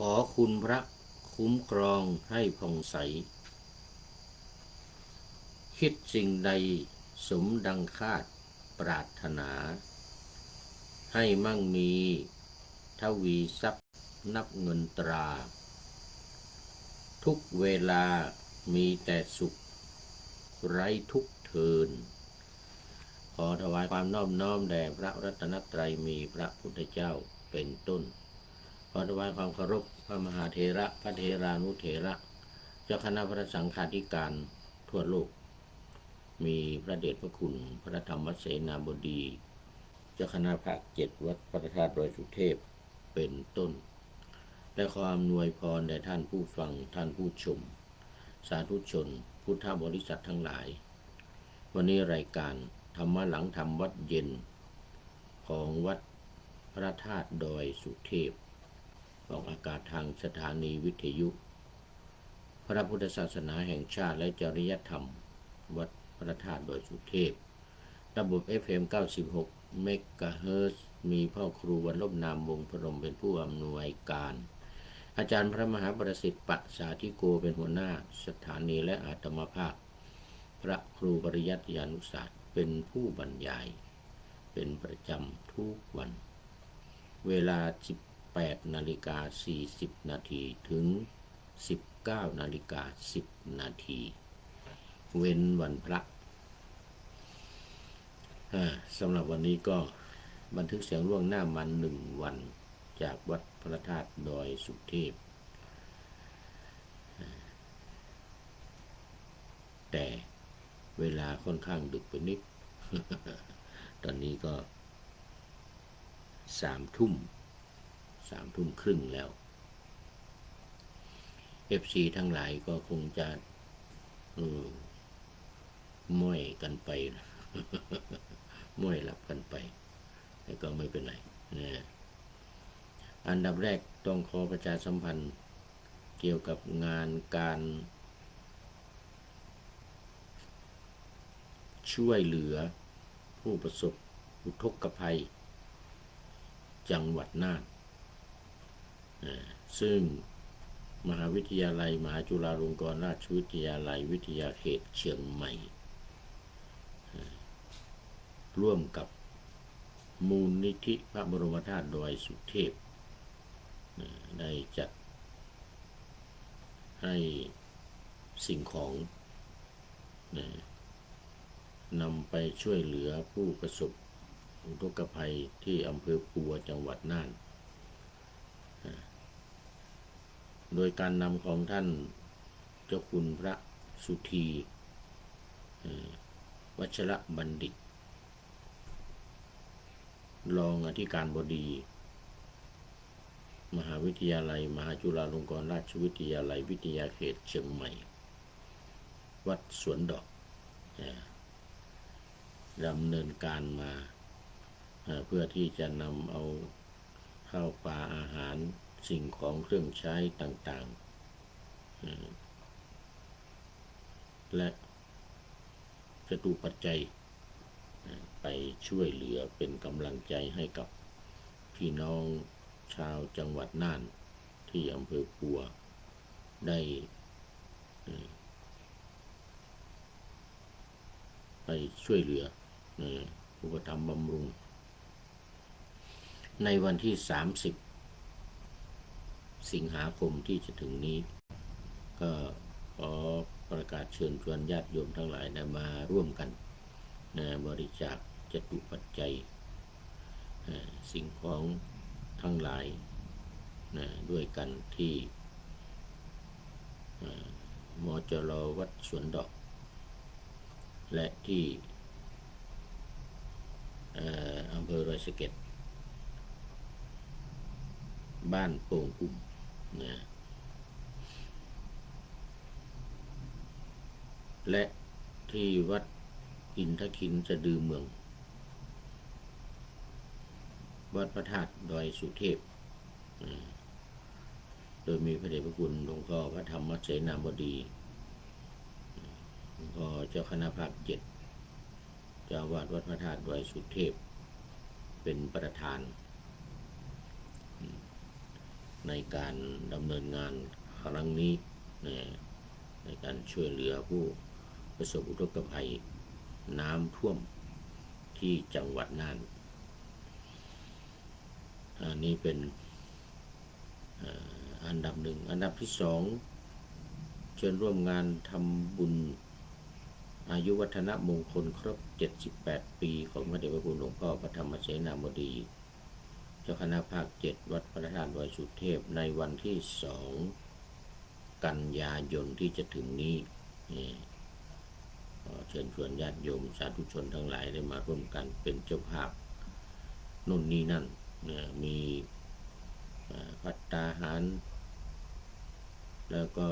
ขอคุณพระคุ้มครองให้ผ่องใสคิดสิ่งใดสมดังคาดปรารถนาให้มั่งมีทวีทรัพย์นับเงินตราทุกเวลามีแต่สุขไร้ทุกเทินขอถวายความนอบน้อมแด่พระรัตนตรัยมีพระพุทธเจ้าเป็นต้นขอถวายความเคารพพระมหาเถระพระเถรานุเถระเจ้าคณะพระสังฆาธิการทั่วโลกมีพระเดชพระคุณพระธรรมเสนาบดีเจ้าคณะภาค7วัดพระธาตุดอยสุเทพเป็นต้นและขออำนวยพรแด่ท่านผู้ฟังท่านผู้ชมสาธุชนพุทธบริษัททั้งหลายวันนี้รายการธรรมะหลังธรรมวัดเย็นของวัดพระธาตุดอยสุเทพออกอากาศทางสถานีวิทยุพระพุทธศาสนาแห่งชาติและจริยธรรมวัดพระธาตุดอยสุเทพระบบ FM 96 เมกะเฮิรตซ์มีพ่อครูวันลบนามวงพรหมเป็นผู้อำนวยการอาจารย์พระมหาประสิทธิ์ปัสสาธิโกเป็นหัวหน้าสถานีและอาตมาภาพพระครูปริยัติยานุศาสตร์เป็นผู้บรรยายเป็นประจำทุกวันเวลา 18:40 นาทีถึง 19:10 นาทีเว้นวันพระสำหรับวันนี้ก็บันทึกเสียงล่วงหน้ามา1 วันจากวัดพระธาตุดอยสุเทพแต่เวลาค่อนข้างดึกไปนิด ตอนนี้ก็3 ทุ่มครึ่งแล้ว FC ทั้งหลายก็คงจะม้อยกันไป ม้อยหลับกันไปแต่ก็ไม่เป็นไรนะอันดับแรกต้องขอประชาสัมพันธ์เกี่ยวกับงานการช่วยเหลือผู้ประสบอุทกภัยจังหวัดน่านซึ่งมหาวิทยาลัยมหาจุฬาลงกรณราชวิทยาลัยวิทยาเขตเชียงใหม่ร่วมกับมูลนิธิพระบรมธาตุดอยสุเทพได้จัดให้สิ่งของนำไปช่วยเหลือผู้ประสบอุทกภัยที่อำเภอปัวจังหวัดน่านโดยการนำของท่านเจ้าคุณพระสุธีวัชรบัณฑิตรองอธิการบดีมหาวิทยาลัยมหาจุฬาลงกรณราชวิทยาลัยวิทยาเขตเชียงใหม่วัดสวนดอกดำเนินการมาเพื่อที่จะนำเอาข้าวปลาอาหารสิ่งของเครื่องใช้ต่างๆและจตุปัจจัยไปช่วยเหลือเป็นกำลังใจให้กับพี่น้องชาวจังหวัดน่านที่อำเภอปัวได้ไปช่วยเหลืออุปถัมภ์บำรุงในวันที่30 สิงหาคมที่จะถึงนี้ก็ขอประกาศเชิญชวนญาติโยมทั้งหลายมาร่วมกันบริจาคจตุปัจจัยสิ่งของทั้งหลายด้วยกันที่มจร.วัดสวนดอกและที่อำเภอดอยสะเก็ดบ้านโป่งกุ่มและที่วัดอินทคินสะดือเมืองวัดพระธาตุดอยสุเทพโดยมีพระเดชพระคุณหลวงพ่อพระธรรมเสนาบดีหลวงพ่อเจ้าคณะภาค7เจ้าวาดวัดพระธาตุดอยสุเทพเป็นประธาน ในการดำเนินงานครั้งนี้ในการช่วยเหลือผู้ประสบอุทกภัยน้ำท่วมที่จังหวัดน่านอันนี้เป็นอันดับหนึ่งอันดับที่สองเชิญร่วมงานทำบุญอายุวัฒนมงคลครบ78ปีของพระเดชพระคุณหลวงพ่อพระธรรมเสนาบดีเจ้าคณะภาค7วัดพระธาตุดอยสุเทพในวันที่2กันยายนที่จะถึงนี้เชิญชวนญาติโยมสาธุชนทั้งหลายได้มาร่วมกันเป็นเจ้าภาพนู่นนี่นั่นมีภัตตาหารแล้วก็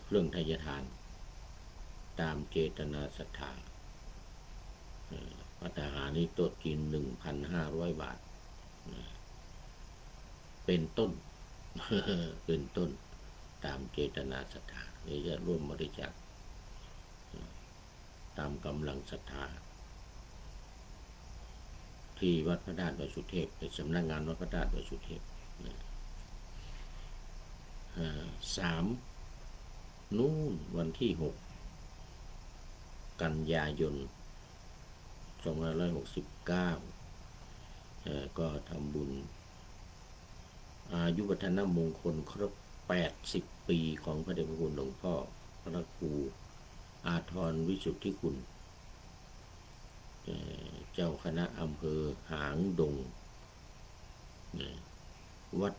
เครื่องทายทานตามเจตนาศรัทธาภัตตาหารนี้โต๊ะจีน 1,500 บาทเป็นต้น เป็นต้นตามเจตนาศรัทธานี่จะร่วมบริจาคตามกำลังศรัทธาที่วัดพระธาตุดอยสุเทพเป็นสำนักงานวัดพระธาตุดอยสุเทพ3นู่นวันที่6กันยายน2569ก็ทำบุญอายุวัฒนมงคลครบ80ปีของพระเดชพระคุณหลวงพ่อพระครูอาทรวิสุทธิคุณเจ้าคณะอำเภอหางดงวัด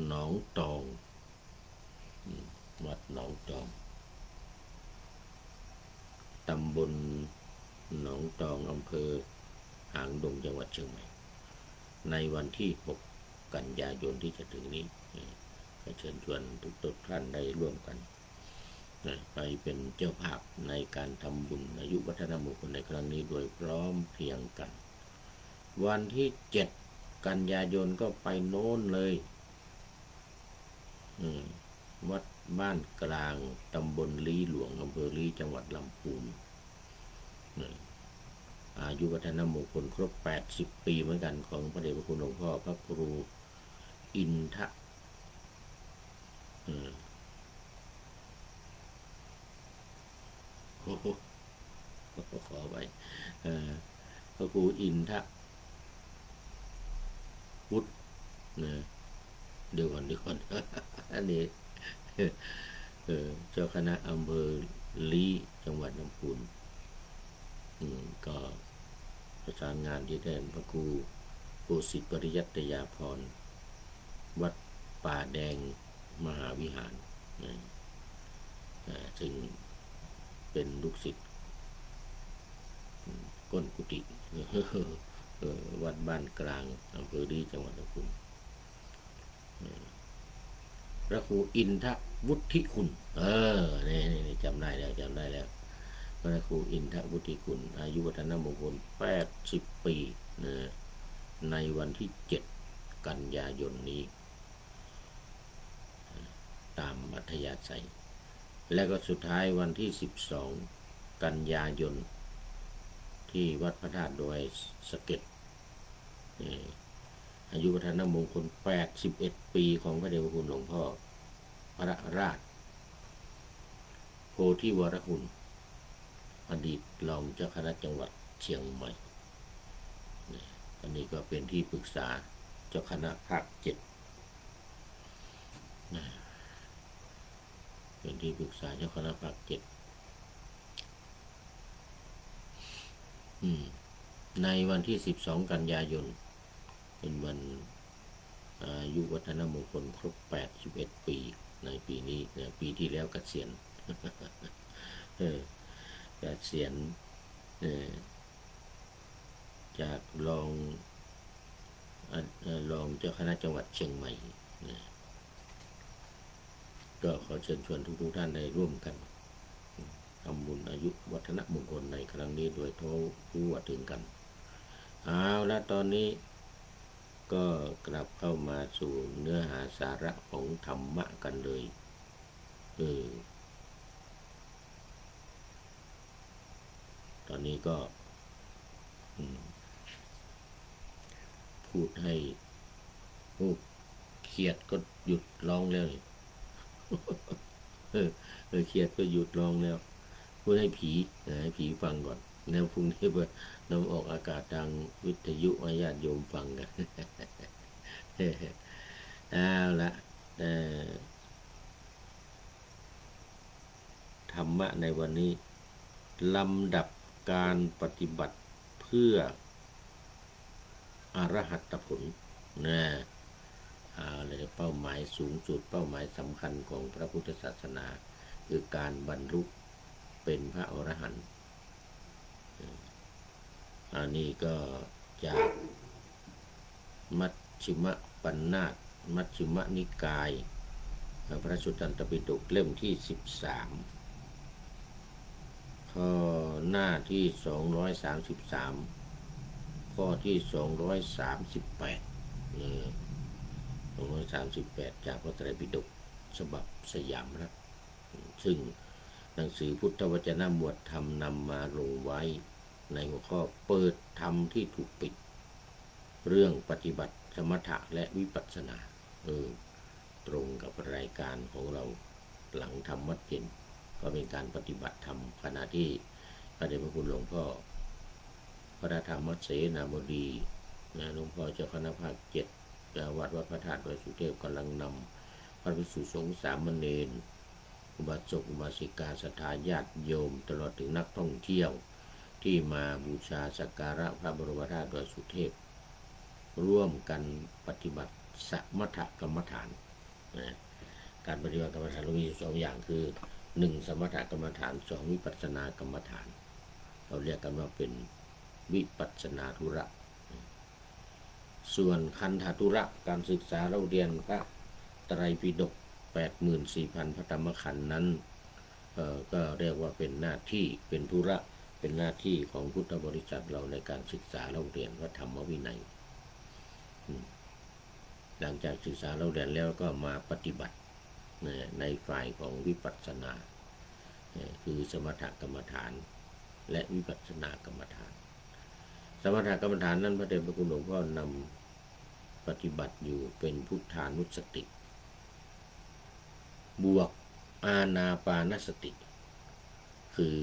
หนองตองวัดหนองตองตำบลหนองตองอำเภอหางดงจังหวัดเชียงใหม่ในวันที่6กันยายนที่จะถึงนี้ก็เชิญชวนทุกท่านได้ร่วมกันไปเป็นเจ้าภาพในการทำบุญอายุวัฒนมงคลในครั้งนี้โดยพร้อมเพรียงกันวันที่7กันยายนก็ไปโน้นเลยวัดบ้านกลางตำบลลีหลวงอำเภอลีจังหวัดลำพูนอายุวัฒนมงคลครบ80ปีเหมือนกันของพระเดชพระคุณหลวงพ่อพระครูอินทะขอไว้พระครูอินทะวุฒิเดี๋ยวก่อนอันนี้เจ้าคณะอำเภอลีจังหวัดลำพูนก็ประสานงานที่แทนพระครูโกสิตปริยัตยาภรณ์วัดป่าแดงมหาวิหารซึ่งเป็นลูกศิษย์ก้นกุฏิวัดบ้านกลางอำเภอลีจังหวัดลำพูนพระครูอินทวุฒิคุณนี่จำได้แล้วพระครูอินทวุฒิคุณอายุวัฒนมงคล80ปีในวันที่7กันยายนนี้ตามอัธยาศัยและก็สุดท้ายวันที่12กันยายนที่วัดพระธาตุดอยสะเก็ดอายุวัฒนมงคล81ปีของพระเดชพระคุณหลวงพ่อพระราชโพธิวรคุณอดีตรองเจ้าคณะจังหวัดเชียงใหม่อันนี้ก็เป็นที่ปรึกษาเจ้าคณะภาค7เป็นที่ปรึกษาเจ้าคณะภาค7ในวันที่12กันยายนเป็นวันอายุวัฒนมงคลครบ81ปีในปีนี้ปีที่แล้วเกษียณเกษียณจากรองเจ้าคณะจังหวัดเชียงใหม่ก็ขอเชิญชวนทุกท่านได้ร่วมกันทำบุญอายุวัฒนมงคลในครั้งนี้โดยทั่วถึงกันเอาละตอนนี้ก็กลับเข้ามาสู่เนื้อหาสาระของธรรมะกันเลยตอนนี้ก็พูดให้ โอ้เครียดก็หยุดร้องแล้วนี่เออเครียดก็หยุดร้องแล้วพูดให้ผีให้ผีฟังก่อนแล้วพรุ่งนี้ไปนำออกอากาศทางวิทยุให้ญาติโยมฟังกันเอาละเอ่อธรรมะในวันนี้ลำดับการปฏิบัติเพื่ออรหัตผลนะอะไรเป้าหมายสูงสุดเป้าหมายสำคัญของพระพุทธศาสนาคือการบรรลุเป็นพระอรหันต์อันนี้ก็จากมัชฌิมปัญนาตมัชฌิมนิกายพระสุตตันตปิฎกเล่มที่13ข้อหน้าที่233ข้อที่238นี่238จากพระไตรปิฎกฉบับสยามรัฐซึ่งหนังสือพุทธวจนะหมวดธรรมนำมาลงไว้ในหัวข้อเปิดธรรมที่ถูกปิดเรื่องปฏิบัติสมถะและวิปัสสนาตรงกับรายการของเราหลังทำวัดเย็นก็เป็นการปฏิบัติธรรมขณะที่พระเดชพระคุณหลวงพ่อพระธรรมเสนาบดีหลวงพ่อเจ้าคณะภาค7วัดพระธาตุดอยสุเทพกำลังนำพระภิกษุสงฆ์สามเณรอุบาสกอุบาสิกาศรัทธาญาติโยมตลอดถึงนักท่องเที่ยวที่มาบูชาสักการะพระบรมธาตุดอยสุเทพร่วมกันปฏิบัติสมถกรรมฐานการปฏิบัติกรรมฐานมี2อย่างคือ1สมถกรรมฐาน2วิปัสสนากรรมฐานเราเรียกกันว่าเป็นวิปัสสนาธุระส่วนคันธธุระการศึกษาเราเรียนพระไตรปิฎก 84,000 พระธรรมขันธ์นั้นก็เรียกว่าเป็นหน้าที่เป็นธุระเป็นหน้าที่ของพุทธบริษัทเราในการศึกษาเราเรียนพระธรรมวินัยหลังจากศึกษาเราเรียนแล้วก็มาปฏิบัติในฝ่ายของวิปัสสนาคือสมถกรรมฐานและวิปัสสนากรรมฐานสมถกรรมฐานนั้นพระเดชพระคุณหลวงพ่อนำปฏิบัติอยู่เป็นพุทธานุสติบวกอานาปานสติคือ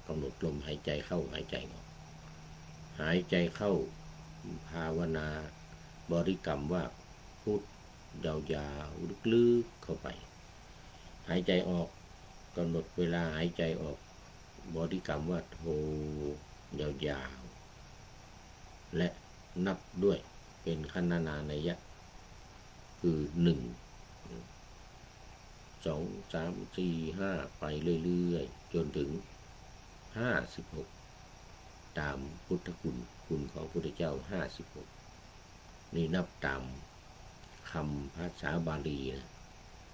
กำหนดลมหายใจเข้าหายใจออกหายใจเข้าภาวนาบริกรรมว่าพุทยาวๆลึกๆเข้าไปหายใจออกกำหนดเวลาหายใจออกบริกรรมว่าโทยาวๆและนับด้วยเป็นขันธนานัยยะคือ1 2 3 4 5ไปเรื่อยๆจนถึง56ตามพุทธคุณของพระพุทธเจ้า56นี่นับตามคำภาษาบาลีนะ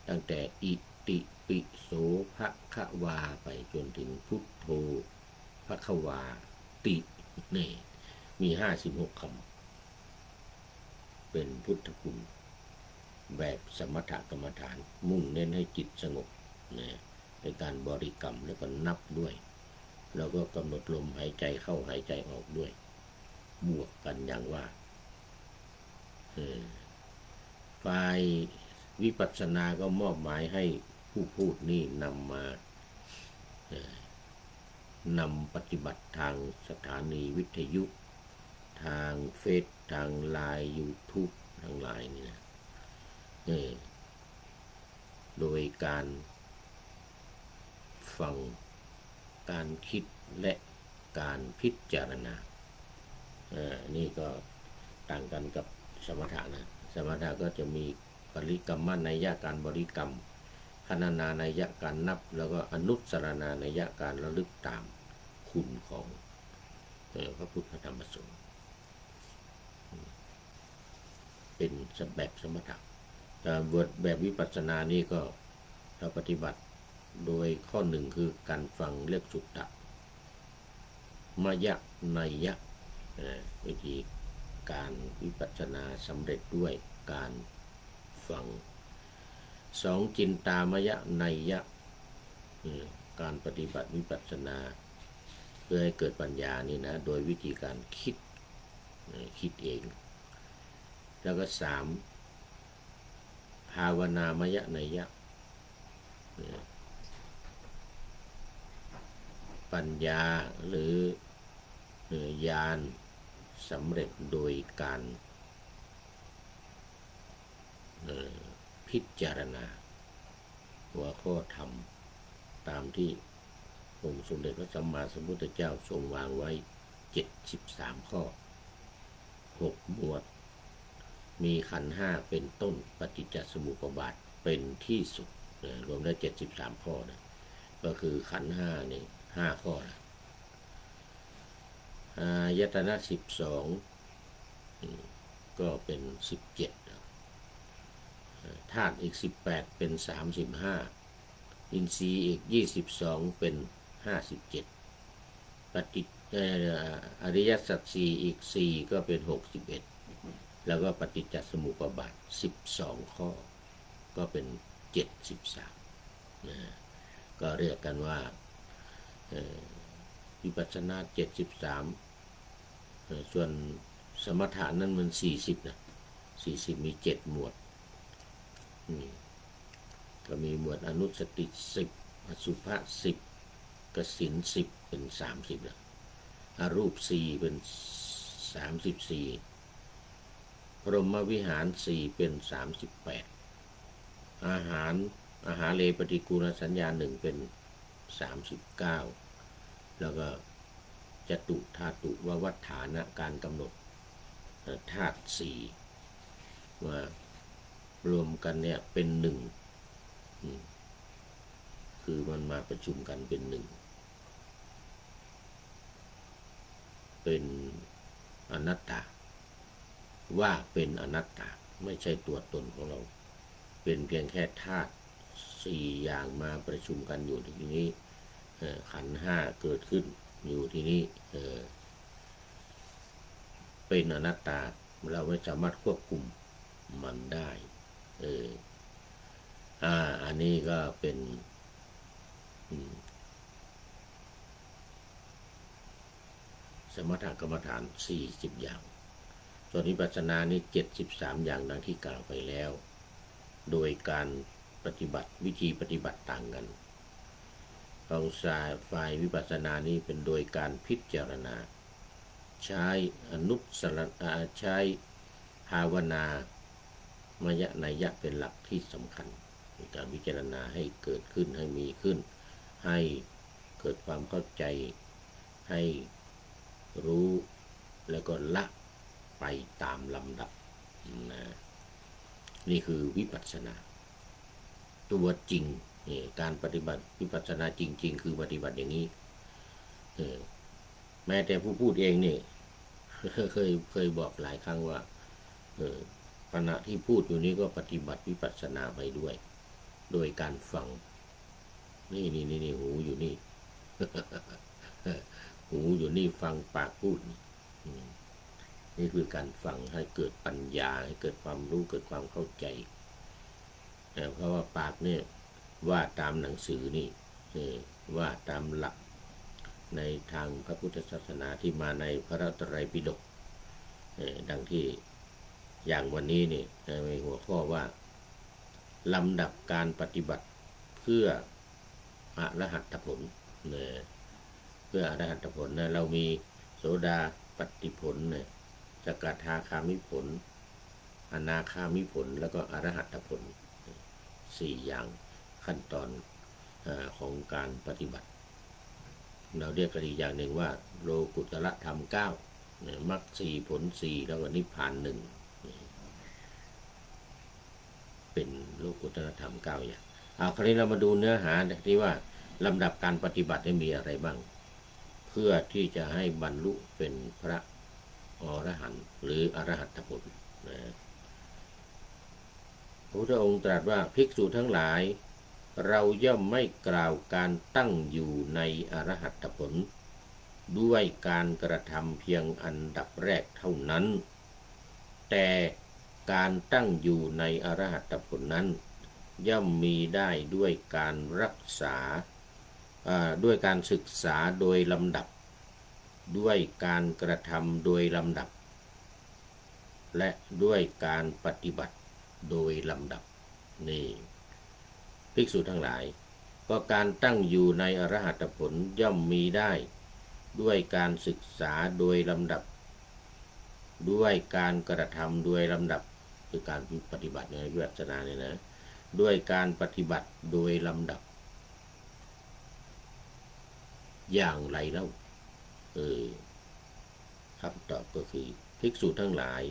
ตั้งแต่อิติปิโสภควาไปจนถึงพุทโธภควาตินี่มี56คำเป็นพุทธคุณแบบสมถกรรมฐานมุ่งเน้นให้จิตสงบในการบริกรรมแล้วก็นับด้วยแล้วก็กำหนดลมหายใจเข้าหายใจออกด้วยบวกกันอย่างว่าฝ่ายวิปัสสนาก็มอบหมายให้ผู้พูดนี่นำปฏิบัติทางสถานีวิทยุทางเฟซทางไลน์YouTube ทางไลน์นี่นะโดยการฟังการคิดและการพิจารณานี่ก็ต่างกันกับสมถะนะสมถะก็จะมีบริกรรมนัยยะการบริกรรมคณนานัยยะการนับแล้วก็อนุสรณานัยยะการระลึกตามคุณของพระพุทธธรรมสงฆ์เป็นแบบสมถะแต่แบบวิปัสสนานี่ก็เราปฏิบัติโดยข้อหนึ่งคือการฟังเรียกสุตตะมยะนัยยะวิธีการวิปัสสนาสำเร็จด้วยการฟัง2จินตามยะนัยยะการปฏิบัติวิปัสสนาเพื่อให้เกิดปัญญานี่นะโดยวิธีการคิดเองแล้วก็3 าวนามยนัยยะปัญญาหรือญาณสำเร็จโดยการพิจารณาหัวข้อธรรมตามที่องค์สมเด็จพระสัมมาสัมพุทธเจ้าทรงวางไว้73ข้อ6หมวดมีขันธ์5เป็นต้นปฏิจจสมุปบาทเป็นที่สุดรวมได้73ข้อนะก็คือขันธ์5นี่5ข้อนะอายตนะ12ก็เป็น17ธาตุอีก18เป็น35อินทรีย์อีก22เป็น57ปฏิอริยสัจ4อีก4ก็เป็น61แล้วก็ปฏิจจสมุปบาท12ข้อก็เป็น73นะก็เรียกกันว่าวิปัสสนา73ส่วนสมถะนั้นมัน40นะ40มี7หมวดก็มีหมวดอนุสติ10อสุภะ10กสิณ10เป็น30นะอรูป4เป็น34พรหมวิหาร4เป็น38อาหารเลปฏิกูลสัญญา1เป็น39แล้วก็จตุธาตุววัฏฐานะการกำหนดธาตุ4ว่ารวมกันเนี่ยเป็น1คือมันมาประชุมกันเป็น1เป็นอนัตตาว่าเป็นอนัตตาไม่ใช่ตัวตนของเราเป็นเพียงแค่ธาตุ4อย่างมาประชุมกันอยู่ที่นี้ขันธ์5เกิดขึ้นอยู่ที่นี้เป็นอนัตตาเราไม่สามารถควบคุมมันได้อันนี้ก็เป็นสมถกรรมฐาน40อย่างส่วนวิปัสสนานี่73อย่างดังที่กล่าวไปแล้วโดยการปฏิบัติวิธีปฏิบัติต่างกันของฝ่ายวิปัสสนานี้เป็นโดยการพิจารณาใช้ใช้ภาวนามยนัยยะเป็นหลักที่สำคัญในการพิจารณาให้เกิดขึ้นให้มีขึ้นให้เกิดความเข้าใจให้รู้แล้วก็ละไปตามลำดับนี่คือวิปัสสนาตัวจริงการปฏิบัติวิปัสสนาจริงๆคือปฏิบัติอย่างนี้แม้แต่ผู้พูดเองนี่เคยบอกหลายครั้งว่าขณะที่พูดอยู่นี้ก็ปฏิบัติวิปัสสนาไปด้วยโดยการฟังนี่หูอยู่นี่ หูอยู่นี่ฟังปากพูดนี่คือการฟังให้เกิดปัญญาให้เกิดความรู้เกิดความเข้าใจเพราะว่าปากเนี่ยว่าตามหนังสือนี่ว่าตามหลักในทางพระพุทธศาสนาที่มาในพระไตรปิฎกดังที่อย่างวันนี้นี่ในหัวข้อว่าลำดับการปฏิบัติเพื่ออรหัตผลเพื่ออรหัตผลนะเรามีโสดาปัตติผลสกทาคามิผลอนาคามิผลแล้วก็อรหัตผล4อย่างขั้นตอนของการปฏิบัติเราเรียกกันอีกอย่างหนึ่งว่าโลกุตระธรรม9มรรค4ผล4แล้วก็นิพพาน1เป็นโลกุตระธรรม9อย่างคราวนี้เรามาดูเนื้อหาที่ว่าลำดับการปฏิบัติมีอะไรบ้างเพื่อที่จะให้บรรลุเป็นพระอรหันต์หรืออรหัตผลพระพุทธองค์ตรัสว่าภิกษุทั้งหลายเราย่อมไม่กล่าวการตั้งอยู่ในอรหัตผลด้วยการกระทำเพียงอันดับแรกเท่านั้นแต่การตั้งอยู่ในอรหัตผลนั้นย่อมมีได้ด้วยการรักษาด้วยการศึกษาโดยลำดับด้วยการกระทำโดยลำดับและด้วยการปฏิบัติโดยลำดับ นี่ภิกษุทั้งหลายก็การตั้งอยู่ในอรหัตผลย่อมมีได้ด้วยการศึกษาโดยลำดับด้วยการกระทำโดยลำดับคือการปฏิบัติในวิปัสสนาเนี่ยนะด้วยการปฏิบัติโดยลำดับอย่างไรเล่าคำตอบก็คือภิกษุทั้งหลาย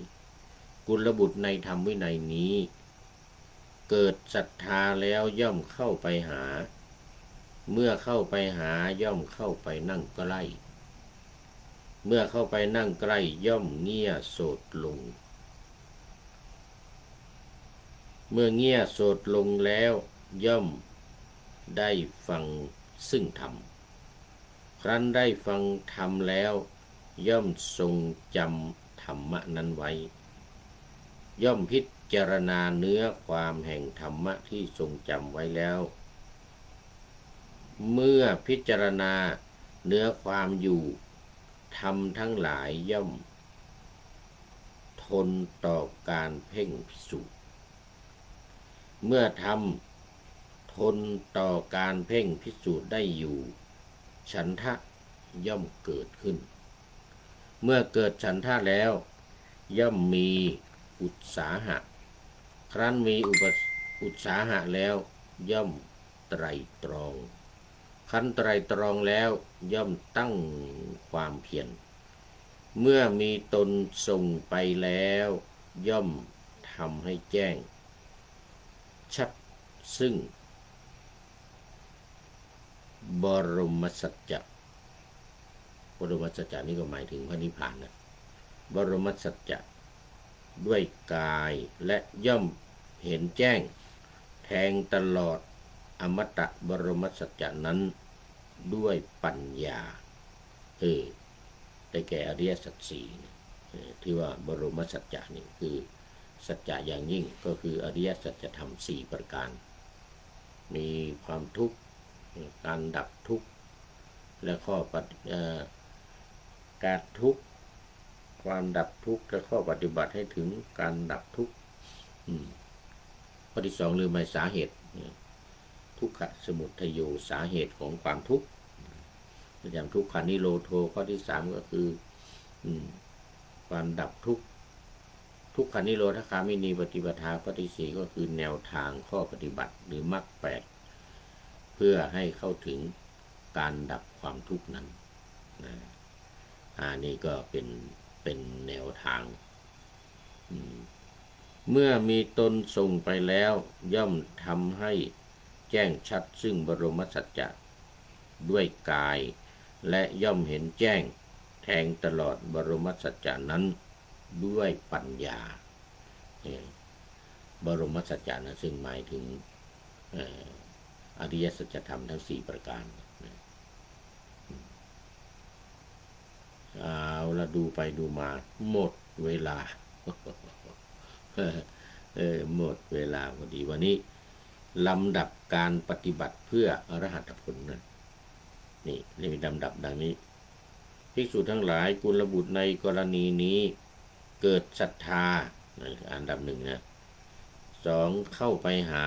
กุลบุตรในธรรมวินัยนี้เกิดศรัทธาแล้วย่อมเข้าไปหาเมื่อเข้าไปหาย่อมเข้าไปนั่งใกล้เมื่อเข้าไปนั่งใกล้ย่อมเงี่ยโสดลงเมื่อเงี่ยโสดลงแล้วย่อมได้ฟังซึ่งธรรมครั้นได้ฟังธรรมแล้วย่อมทรงจำธรรมะนั้นไว้ย่อมพิจารณาเนื้อความแห่งธรรมะที่ทรงจำไว้แล้วเมื่อพิจารณาเนื้อความอยู่ธรรมทั้งหลายย่อมทนต่อการเพ่งพิสูจน์เมื่อธรรมทนต่อการเพ่งพิสูจน์ได้อยู่ฉันทะย่อมเกิดขึ้นเมื่อเกิดฉันทะแล้วย่อมมีอุตสาหะครั้นมีอุตสาหะแล้วย่อมไตรตรองคันไตรตรองแล้วย่อมตั้งความเพียรเมื่อมีตนส่งไปแล้วย่อมทำให้แจ้งชัดซึ่งบรมสัจจะบรมสัจจะนี่ก็หมายถึงพระนิพพานนะบรมสัจจะด้วยกายและย่อมเห็นแจ้งแทงตลอดอมตะบรมสัจจะนั้นด้วยปัญญาได้แก่อริยสัจสี่ที่ว่าบรมสัจจะนี่คือสัจจะอย่างยิ่งก็คืออริยสัจธรรมสี่ประการมีความทุกข์การดับทุกข์และการทุกข์ความดับทุกข์และข้อปฏิบัติให้ถึงการดับทุกข์ข้อที่สองลืมไปสาเหตุทุกขสมุทัยโยสาเหตุของความทุกข์อย่างทุกขานิโรโธข้อที่สามก็คือความดับทุกข์ทุกขานิโรธคามินีปฏิปทาข้อที่สี่ก็คือแนวทางข้อปฏิบัติหรือมรรคแปดเพื่อให้เข้าถึงการดับความทุกข์นั้นนี่ก็เป็นแนวทางเมื่อมีตนส่งไปแล้วย่อมทำให้แจ้งชัดซึ่งบรมสัจจะด้วยกายและย่อมเห็นแจ้งแทงตลอดบรมสัจจะนั้นด้วยปัญญาบรมสัจจะนะซึ่งหมายถึงอริยสัจธรรมทั้งสี่ประการเอาละดูไปดูมาหมดเวลา หมดเวลาพอดีวันนี้ลำดับการปฏิบัติเพื่ออรหัตผลนะนี่มีลำดับดังนี้ภิกษุทั้งหลายกุลบุตรในกรณีนี้เกิดศรัทธาอันดับหนึ่งนะสองเข้าไปหา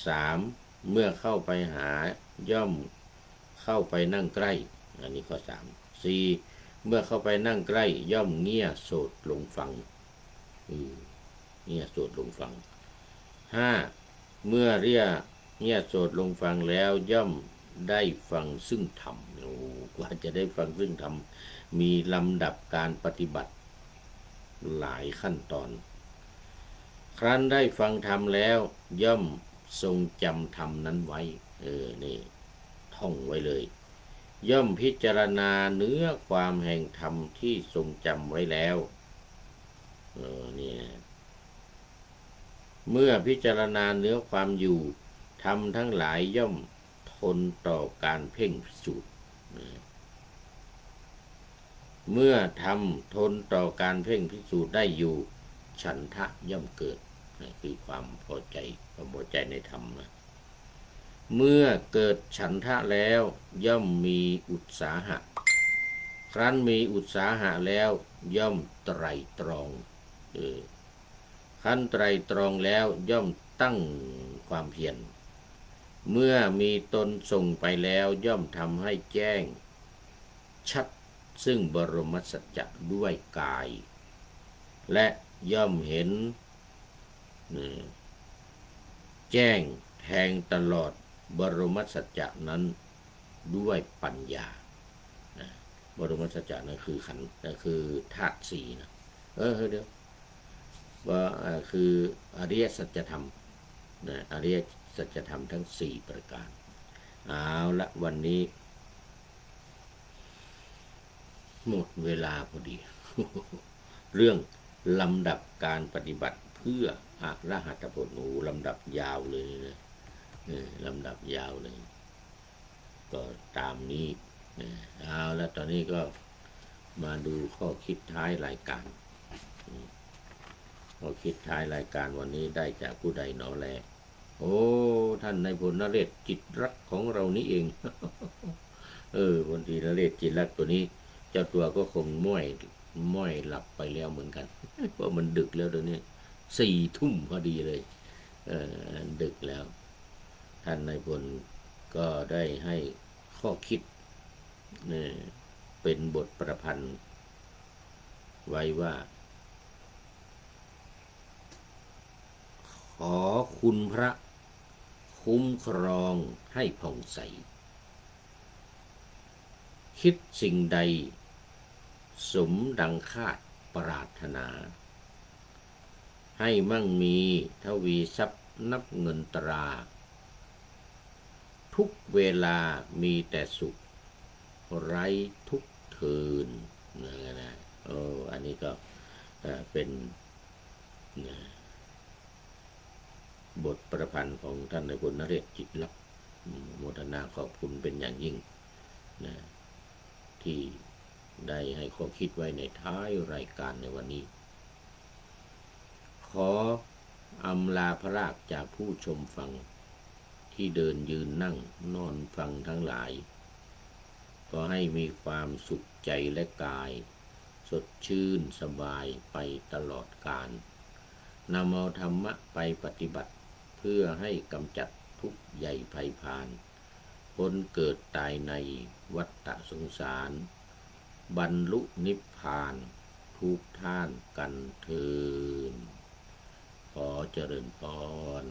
สามเมื่อเข้าไปหาย่อมเข้าไปนั่งใกล้อันนี้ข้อสามสี่เมื่อเข้าไปนั่งใกล้ย่อมเงี่ยโสดลงฟังเงี่ยโสดลงฟังห้าเมื่อเงี่ยโสดลงฟังแล้วย่อมได้ฟังซึ่งธรรมกว่าจะได้ฟังซึ่งธรรมมีลำดับการปฏิบัติหลายขั้นตอนครั้นได้ฟังธรรมแล้วย่อมทรงจำธรรมนั้นไว้นี่ท่องไว้เลยย่อมพิจารณาเนื้อความแห่งธรรมที่ทรงจำไว้แล้วนี่นะเมื่อพิจารณาเนื้อความอยู่ธรรมทั้งหลายย่อมทนต่อการเพ่งพิสูจน์เมื่อธรรมทนต่อการเพ่งพิสูจน์ได้อยู่ฉันทะย่อมเกิดคือความพอใจในธรรมนะเมื่อเกิดฉันทะแล้วย่อมมีอุตสาหะครั้นมีอุตสาหะแล้วย่อมไตร่ตรองค คันไตรตรองแล้วย่อมตั้งความเพียรเมื่อมีตนส่งไปแล้วย่อมทำให้แจ้งชัดซึ่งบรมสัจจะด้วยกาย และย่อมเห็นแจ้งแทงตลอดบรมสัจจะนั้นด้วยปัญญาบรมสัจจะนั่นคือขันธ์นั่นคือธาตุสี่นะเดี๋ยวว่าคืออริยสัจธรรมนะอริยสัจธรรมทั้งสี่ประการเอาละวันนี้หมดเวลาพอดี เรื่องลำดับการปฏิบัติเพื่ออรหัตผลลำดับยาวเลยนะลำดับยาวเลยก็ตามนี้เอาแล้วตอนนี้ก็มาดูข้อคิดท้ายรายการข้อคิดท้ายรายการวันนี้ได้จากผู้ใดหนอแลโอ้ท่านนายพลนเรศจิตรักของเรานี่เอง วันที่นเรศจิตรักตัวนี้เจ้าตัวก็คงม้อยหลับไปแล้วเหมือนกัน เพราะมันดึกแล้วตอนนี้4 ทุ่มพอดีเลยดึกแล้วท่านนายพลก็ได้ให้ข้อคิดเป็นบทประพันธ์ไว้ว่าขอคุณพระคุ้มครองให้ผ่องใสคิดสิ่งใดสมดังคาดปรารถนาให้มั่งมีทวีทรัพย์นับเงินตราทุกเวลามีแต่สุขไร้ทุกเทินนะอันนี้ก็เป็นบทประพันธ์ของท่านนายพลนเรศจิตลักษณ์โมทนาขอบคุณเป็นอย่างยิ่งนะที่ได้ให้ข้อคิดไว้ในท้ายรายการในวันนี้ขออำลาพระราชจากผู้ชมฟังที่เดินยืนนั่งนอนฟังทั้งหลายก็ให้มีความสุขใจและกายสดชื่นสบายไปตลอดกาลนำเอาธรรมะไปปฏิบัติเพื่อให้กำจัดทุกข์ใหญ่ภัยพานพ้นเกิดตายในวัฏฏสงสารบรรลุนิพพานทุกท่านกันเถิดขอเจริญพร